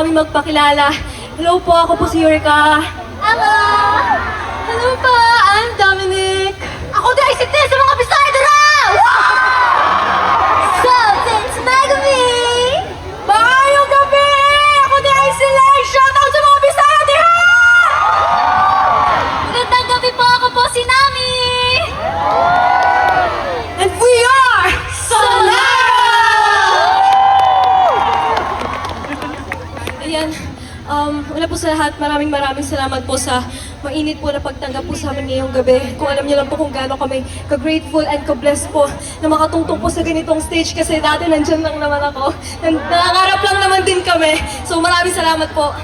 kami magpakilala. Hello po, ako po si Eureka. Hello! Hello po, I'm Dominic. Ako din si Tess sa mga Bisaya Daraw! So, it's Megami! Maayong gabi! Ako ni Isolate! Shoutout sa mga Bisaya diha! Magandang gabi po, ako po si Nami! And we are Sonara! Ayan, una po sa lahat, maraming salamat po sa mainit po na pagtanggap po sa amin ngayong gabi. Kung alam niyo lang po kung gaano kami ka-grateful and ka-blessed po na makatungtong po sa ganitong stage kasi dati nandyan lang naman ako. Nangangarap lang naman din kami. So maraming salamat po.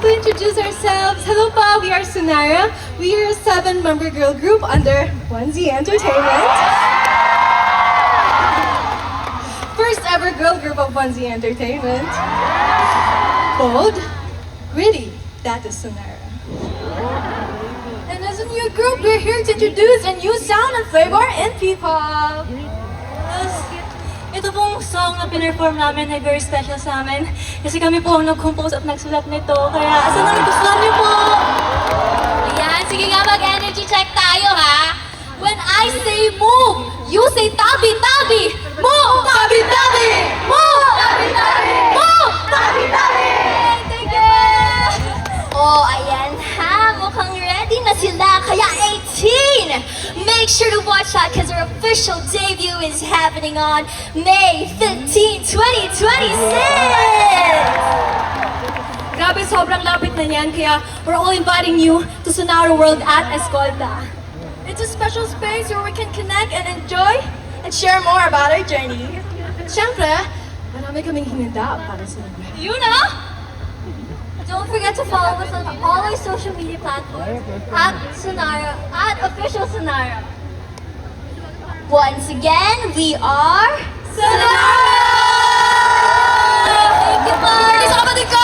To introduce ourselves, hello pa, we are Sonara. We are a 7-member girl group under Onesie Entertainment. First ever girl group of Onesie Entertainment. Bold, gritty, that is Sonara. And as a new group, we're here to introduce a new sound and flavor in P-pop. Ito pong song na pinerform namin ay very special sa amin. Kasi kami po ang nag-compose at nagsulat nito. Kaya sana nagustuhan niyo po! Ayan, sige nga mag-energy check tayo ha! When I say move, you say tabi-tabi! Move! Tabi-tabi! Move! Tabi-tabi! Move! Tabi-tabi! Thank you! Oh, ayan ha! Mukhang ready na sila, kaya 18! Make sure to watch that because our official debut is happening on May 15, 2026! Grabe, sobrang lapit na yan, kaya we're all inviting you to Sonara World at Escolta. It's a special space where we can connect and enjoy and share more about our journey. At syempre, marami kaming hinanda para sa inyo. You know? Don't forget to follow us on all our social media platforms at Sonara, at official Sonara. Once again, we are Sonara! Thank you, Mark! Sa kapatid ko!